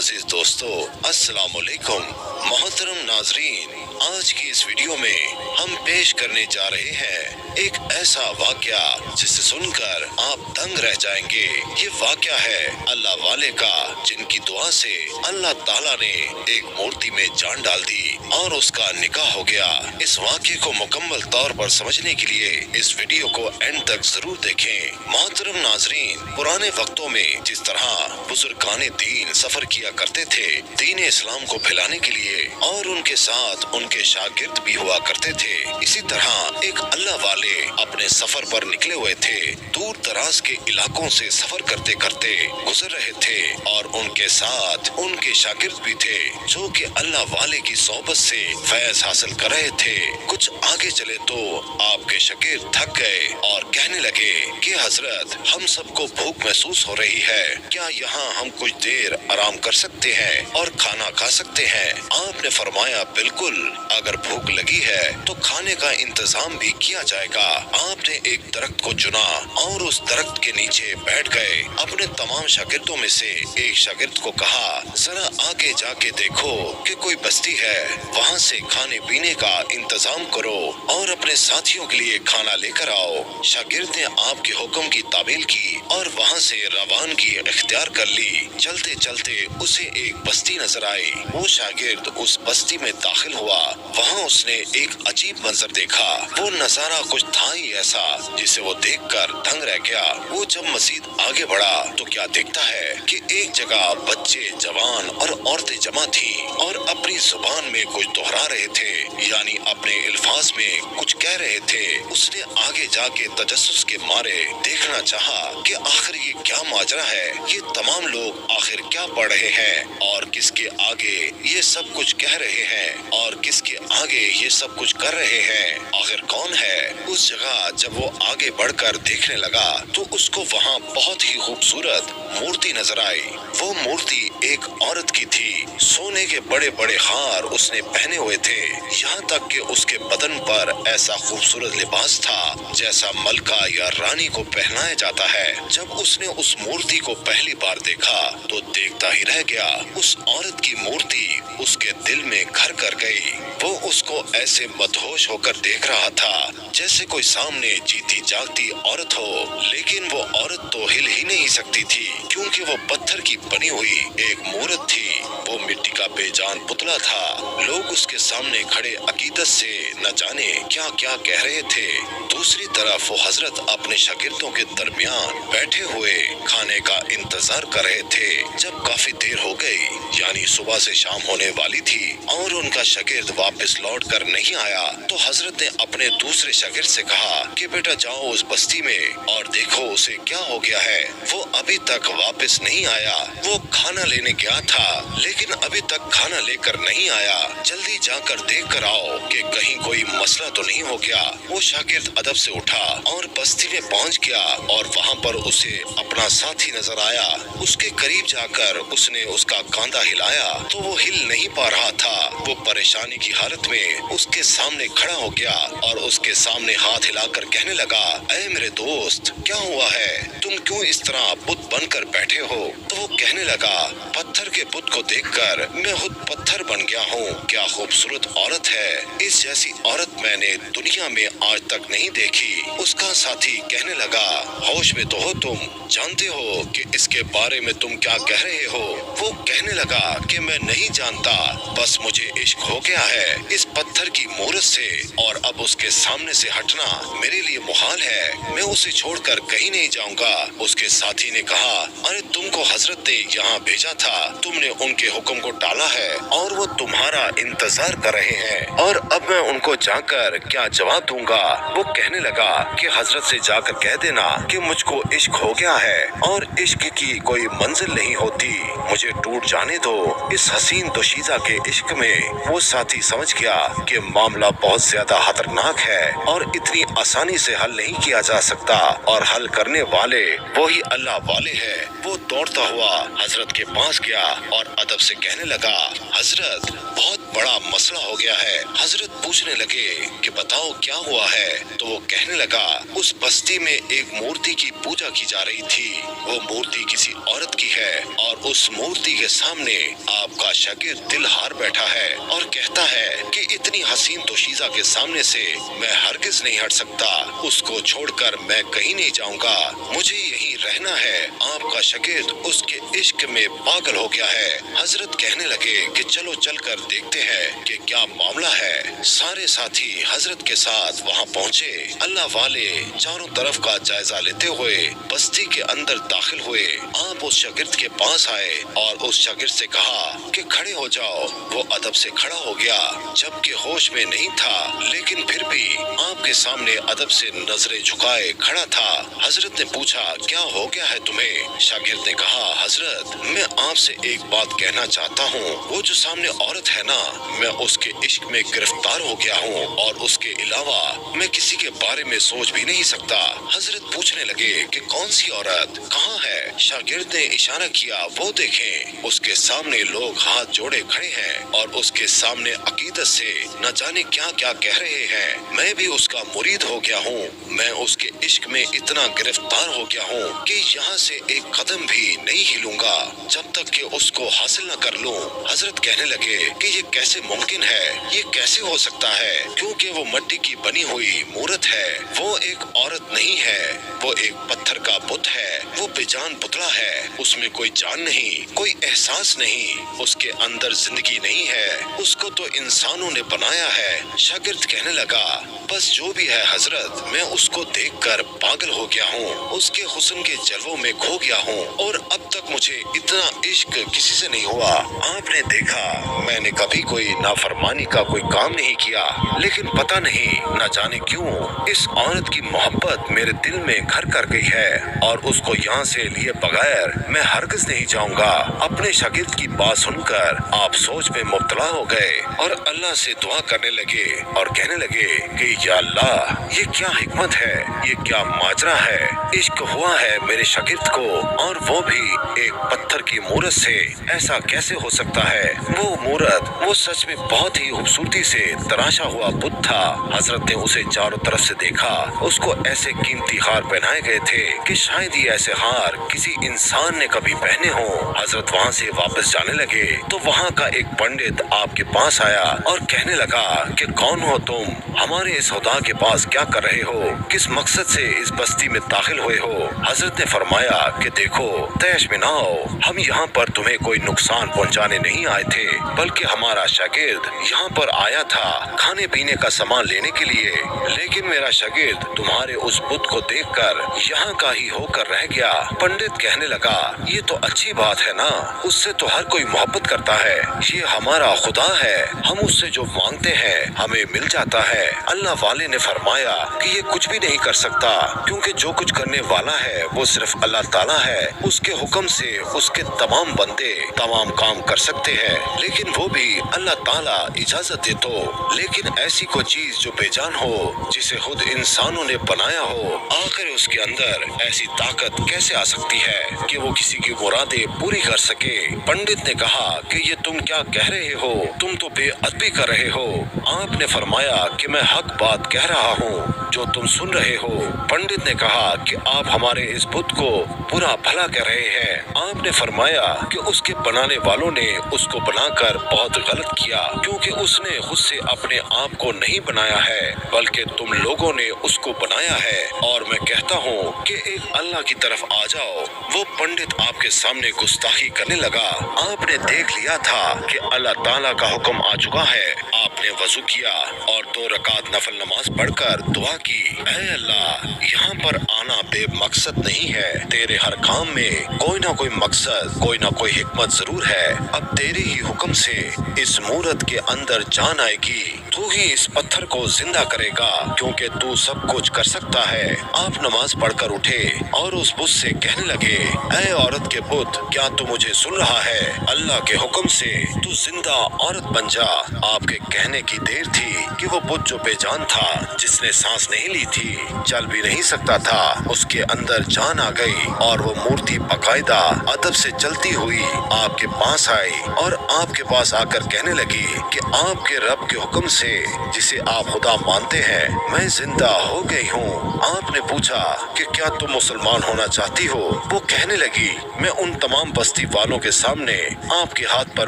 अजीज दोस्तों, अस्सलाम वालेकुम। मोहतरम नाजरीन, आज की इस वीडियो में हम पेश करने जा रहे हैं एक ऐसा वाकया जिसे सुनकर आप दंग रह जाएंगे। ये वाकया है अल्लाह वाले का, जिनकी दुआ से अल्लाह ताला ने एक मूर्ति में जान डाल दी और उसका निकाह हो गया। इस वाकये को मुकम्मल तौर पर समझने के लिए इस वीडियो को एंड तक जरूर देखें। मोहतरम नाजरीन, पुराने वक्तों में जिस तरह बुजुर्गाने दीन सफर किया करते थे दीन इस्लाम को फैलाने के लिए, और उनके साथ उनके शागिर्द भी हुआ करते थे, इसी तरह एक अल्लाह वाले अपने सफर पर निकले हुए थे। दूर दराज के इलाकों से सफर करते करते गुजर रहे थे और उनके साथ उनके शागिर्द भी थे जो कि अल्लाह वाले की सोबत से फैज हासिल कर रहे थे। कुछ आगे चले तो आपके शागिर्द थक गए और कहने लगे कि हजरत, हम सबको भूख महसूस हो रही है, क्या यहाँ हम कुछ देर आराम कर सकते हैं और खाना खा सकते हैं? आपने फरमाया, बिल्कुल, अगर भूख लगी है तो खाने का इंतजाम भी किया जाएगा। आपने एक दरख्त को चुना और उस दरख्त के नीचे बैठ गए। अपने तमाम शागिर्दों में से एक शागिर्द को कहा, जरा आगे जाके देखो कि कोई बस्ती है, वहाँ से खाने पीने का इंतजाम करो और अपने साथियों के लिए खाना लेकर आओ। शागिर्द ने आपके हुक्म की तामील की और वहाँ से रवानगी इख्तियार कर ली। चलते चलते उसे एक बस्ती नजर आई। वो शागिर्द उस बस्ती में दाखिल हुआ। वहाँ उसने एक अजीब मंजर देखा। वो नजारा कुछ था ही ऐसा जिसे वो देखकर दंग रह गया। वो जब मजीद आगे बढ़ा तो क्या देखता है कि एक जगह बच्चे, जवान और औरतें जमा थी और अपनी जुबान में कुछ दोहरा रहे थे, यानी अपने अल्फाज में कुछ कह रहे थे। उसने आगे जाके तजस्सुस के मारे देखना चाहा कि आखिर ये क्या माजरा है, ये तमाम लोग आखिर क्या पढ़ रहे हैं और किसके आगे ये सब कुछ कह रहे हैं और किसके आगे ये सब कुछ कर रहे हैं, आखिर कौन है। उस जगह जब वो आगे बढ़कर देखने लगा तो उसको वहाँ बहुत ही खूबसूरत मूर्ति नजर आई। वो मूर्ति एक औरत की थी। सोने के बड़े बड़े हार उसने पहने हुए थे, यहाँ तक कि उसके बदन पर ऐसा खूबसूरत लिबास था जैसा मलका या रानी को पहनाया जाता है। जब उसने उस मूर्ति को पहली बार देखा तो देखता ही रह गया। उस औरत की मूर्ति उसके दिल में घर कर गई। वो उसको ऐसे मदहोश होकर देख रहा था जैसे कोई सामने जीती जागती औरत हो, लेकिन वो औरत तो हिल ही नहीं सकती थी क्योंकि वो पत्थर की बनी हुई एक मूर्त थी। वो मिट्टी का बेजान पुतला था। लोग उसके सामने खड़े अकीदत से न जाने क्या क्या कह रहे थे। दूसरी तरफ वो हजरत अपने शागिर्दों के दरमियान बैठे हुए खाने का इंतजार कर रहे थे। जब काफी देर हो गई, यानी सुबह से शाम होने वाली थी और उनका शागिर्द वापस लौट कर नहीं आया, तो हजरत ने अपने दूसरे शागिर्द से कहा कि बेटा जाओ उस बस्ती में और देखो उसे क्या हो गया है। वो अभी तक वापस नहीं आया। वो खाना लेने गया था लेकिन अभी तक खाना लेकर नहीं आया। जल्दी जाकर देख कर आओ कि कहीं कोई मसला तो नहीं हो गया। वो शागिर्द अदब से उठा और बस्ती में पहुंच गया और वहां पर उसे अपना साथी नजर आया। उसके करीब जाकर उसने उसका कांधा हिलाया तो वो हिल नहीं पा रहा था। वो परेशानी की हालत में उसके सामने खड़ा हो गया और उसके सामने हाथ हिलाकर कहने लगा, ऐ मेरे दोस्त, क्या हुआ है? तुम क्यों इस तरह बुत बनकर बैठे हो? तो वो कहने लगा, पत्थर के बुत को देखकर मैं खुद पत्थर बन गया हूँ। क्या खूबसूरत औरत है, इस जैसी औरत मैंने दुनिया में आज तक नहीं देखी। उसका साथी कहने लगा, होश में तो हो तुम, जानते हो कि इसके बारे में तुम क्या कह रहे हो? वो कहने लगा कि मैं नहीं जानता, बस मुझे इश्क हो गया है इस पत्थर की मूरत से और अब उसके सामने से हटना मेरे लिए मुहाल है। मैं उसे छोड़कर कहीं नहीं जाऊंगा। उसके साथी ने कहा, अरे तुमको हजरत ने यहाँ भेजा था, तुमने उनके हुक्म को टाला है और वो तुम्हारा इंतजार कर रहे हैं और अब मैं उनको जाकर क्या जवाब दूंगा? वो कहने लगा कि हजरत से जाकर कह देना कि मुझको इश्क हो गया है और इश्क की कोई मंजिल नहीं होती, मुझे टूट जाने दो इस हसीन दोशीज़ा के इश्क में। वो साथी समझ गया कि मामला बहुत ज्यादा खतरनाक है और इतनी आसानी से हल नहीं किया जा सकता और हल करने वाले वही अल्लाह वाले हैं। वो दौड़ता हुआ हजरत के पास गया और अदब से कहने लगा, हजरत, बहुत बड़ा मसला हो गया है। हजरत पूछने लगे कि बताओ क्या हुआ है। तो वो कहने लगा, उस बस्ती में एक मूर्ति की पूजा की जा रही थी। वो मूर्ति किसी औरत की है और उस मूर्ति के सामने आपका शागिर्द दिल हार बैठा है और कहता है कि इतनी हसीन दोशीज़ा के सामने से मैं हरगिज नहीं हट सकता। उसको छोड़कर मैं कहीं नहीं जाऊंगा, मुझे यहीं रहना है। आपका शागिर्द उसके इश्क में पागल हो गया है। हजरत कहने लगे कि चलो चलकर देखते हैं कि क्या मामला है। सारे साथी हजरत के साथ वहाँ पहुँचे। अल्लाह वाले चारों तरफ का जायजा लेते हुए बस्ती के अंदर दाखिल हुए। आप उस शागिर्द के पास आए और उस शागिर्द से कहा कि खड़े हो जाओ। वो अदब से खड़ा हो गया, जबकि होश में नहीं था, लेकिन फिर भी आपके सामने अदब से नजरें झुकाए खड़ा था। हजरत ने पूछा, क्या हो गया है तुम्हें? शागिर्द ने कहा, हजरत मैं आपसे एक बात कहना चाहता हूँ। वो जो सामने औरत है ना, मैं उसके इश्क में गिरफ्तार हो गया हूँ और उसके अलावा मैं किसी के बारे में सोच भी नहीं सकता। हजरत पूछने लगे कि कौन सी औरत, कहाँ है? शागिर्द ने इशारा किया, वो देखें। उसके सामने लोग हाथ जोड़े खड़े हैं और उसके सामने अकीदत से न जाने क्या क्या कह रहे हैं। मैं भी उसका मुरीद हो गया हूँ। मैं उसके इश्क में इतना गिरफ्तार हो गया हूँ कि यहाँ से एक कदम भी नहीं हिलूंगा जब तक कि उसको हासिल न कर लूं। हजरत कहने लगे कि ये कैसे मुमकिन है, ये कैसे हो सकता है? क्योंकि वो मिट्टी की बनी हुई मूर्त है। वो एक औरत नहीं है, वो एक पत्थर का बुत है। वो बेजान पुतला है, उसमें कोई जान नहीं, कोई एहसास नहीं, उसके अंदर जिंदगी नहीं है। उसको तो इंसानों ने बनाया है। शागिर्द कहने लगा, बस जो भी है हजरत, मैं उसको देखकर पागल हो गया हूँ, उसके हुस्न के जलवों में खो गया हूँ और अब तक मुझे इतना इश्क किसी से नहीं हुआ। आपने देखा, मैंने कभी कोई नाफरमानी का कोई काम नहीं किया, लेकिन पता नहीं न जाने क्यों इस औरत की मोहब्बत मेरे दिल में घर कर गई है और उसको यहाँ से लिए बगैर मैं हरगिज नहीं जाऊंगा। अपने शागिर्द की बात सुनकर आप सोच में मुब्तला हो गए और अल्लाह से दुआ करने लगे और कहने लगे कि या अल्लाह, ये क्या हिकमत है, ये क्या माजरा है? इश्क हुआ है मेरे शागिर्द को और वो भी एक पत्थर की मूरत से। ऐसा कैसे हो सकता है? वो मूरत, वो सच में बहुत ही खूबसूरती से तराशा हुआ बुत था। हजरत ने उसे चारों तरफ से देखा। उसको ऐसे कीमती हार पहनाए गए थे कि शायद ये ऐसे हार किसी इंसान ने कभी पहने हो। हजरत वहाँ से वापस जाने लगे तो वहाँ का एक पंडित आपके पास आया और कहने लगा कि कौन हो तुम? हमारे इस खुदा के पास क्या कर रहे हो? किस मकसद से इस बस्ती में दाखिल हुए हो? हजरत ने फरमाया कि देखो, तैश में ना आओ, हम यहाँ पर तुम्हें कोई नुकसान पहुँचाने नहीं आए थे, बल्कि हमारा शागिर्द यहाँ पर आया था खाने पीने का सामान लेने के लिए। लेकिन मेरा शागिर्द तुम्हारे उस बुत को देखकर यहाँ का ही होकर रह गया। पंडित कहने लगा, ये तो अच्छी बात है ना, उससे तो हर कोई मोहब्बत करता है। ये हमारा खुदा है, हम उससे जो मांगते हैं हमें मिल जाता है। अल्लाह वाले ने फरमाया कि ये कुछ भी नहीं कर सकता, क्योंकि जो कुछ करने वाला है वो सिर्फ अल्लाह ताला है। उसके हुक्म से उसके तमाम बंदे तमाम काम कर सकते हैं, लेकिन वो भी अल्लाह ताला इजाजत दे तो। लेकिन ऐसी कोई चीज जो बेजान हो, जिसे खुद इंसानों ने बनाया हो, आखिर उसके अंदर ऐसी ताकत कैसे आ सकती है कि वो किसी की मुरादें पूरी कर सके? पंडित ने कहा कि ये तुम क्या कह रहे हो? तुम तो बेअदबी कर रहे हो। आपने फरमाया कि मैं हक बात कह रहा हूँ जो तुम सुन रहे हो। पंडित ने कहा कि आप हमारे इस बुत को बुरा भला कह रहे हैं। आपने फरमाया कि उसके बनाने वालों ने उसको बनाकर बहुत गलत किया, क्योंकि उसने खुद से अपने आप को नहीं बनाया है, बल्कि तुम लोगों ने उसको बनाया है। और मैं कहता हूँ कि एक अल्लाह की तरफ आ जाओ। वो पंडित आपके सामने गुस्ताखी करने लगा। आपने देख लिया था कि अल्लाह ताला का हुक्म आ चुका है। आपने वजू किया और 2 रकात नफल नमाज पढ़कर दुआ की, ऐ अल्लाह, यहाँ पर आना बेमकसद नहीं है, तेरे हर काम में कोई ना कोई मकसद, कोई ना कोई हिकमत जरूर है। अब तेरे ही हुक्म से इस मूरत के अंदर जान आएगी, तू ही इस पत्थर को जिंदा करेगा, क्योंकि तू सब कुछ कर सकता है। आप नमाज पढ़कर उठे और उस बुत से कहने लगे, ऐ औरत के बुत, क्या तू मुझे सुन रहा है? अल्लाह के हुक्म से तू जिंदा औरत बन जा। आपके कहने की देर थी कि वो बुत जो बेजान था, जिसने सांस नहीं ली थी, चल भी नहीं सकता था, اس کے اندر جان آ گئی اور وہ مورتی باقاعدہ ادب سے چلتی ہوئی آپ کے پاس آئی اور آپ کے پاس آ کر کہنے لگی کہ آپ کے رب کے حکم سے جسے آپ خدا مانتے ہیں میں زندہ ہو گئی ہوں۔ آپ نے پوچھا کہ کیا تم مسلمان ہونا چاہتی ہو؟ وہ کہنے لگی میں ان تمام بستی والوں کے سامنے آپ کے ہاتھ پر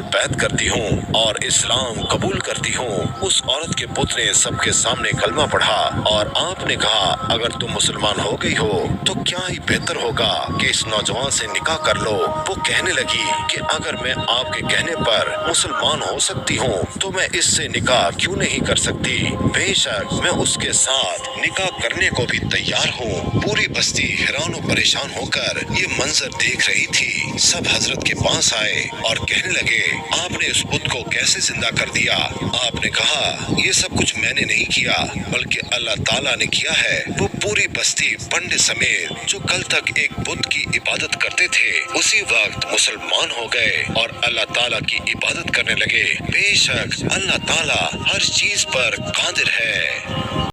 بیعت کرتی ہوں اور اسلام قبول کرتی ہوں۔ اس عورت کے پتر نے سب کے سامنے کلمہ پڑھا اور آپ نے کہا اگر تم مسلمان ہو گئی ہو تو کیا ہی بہتر ہوگا کہ اس نوجوان سے نکاح کر لو۔ وہ کہنے لگی کہ اگر میں آپ کے کہنے پر مسلمان ہو سکتی ہوں تو میں اس سے نکاح کیوں نہیں کر سکتی؟ بے شک میں اس کے ساتھ نکاح کرنے کو بھی تیار ہوں۔ پوری بستی حیران و پریشان ہو کر یہ منظر دیکھ رہی تھی۔ سب حضرت کے پاس آئے اور کہنے لگے آپ نے اس بت کو کیسے زندہ کر دیا؟ آپ نے کہا یہ سب کچھ میں نے نہیں کیا بلکہ اللہ تعالیٰ نے کیا ہے۔ وہ پوری بستی پنڈت سمیت جو کل تک ایک بت کی عبادت کرتے تھے اسی وقت مسلمان ہو گئے اور اللہ تعالیٰ کی عبادت کرنے لگے۔ بے شک اللہ تعالیٰ ہر چیز پر قادر ہے۔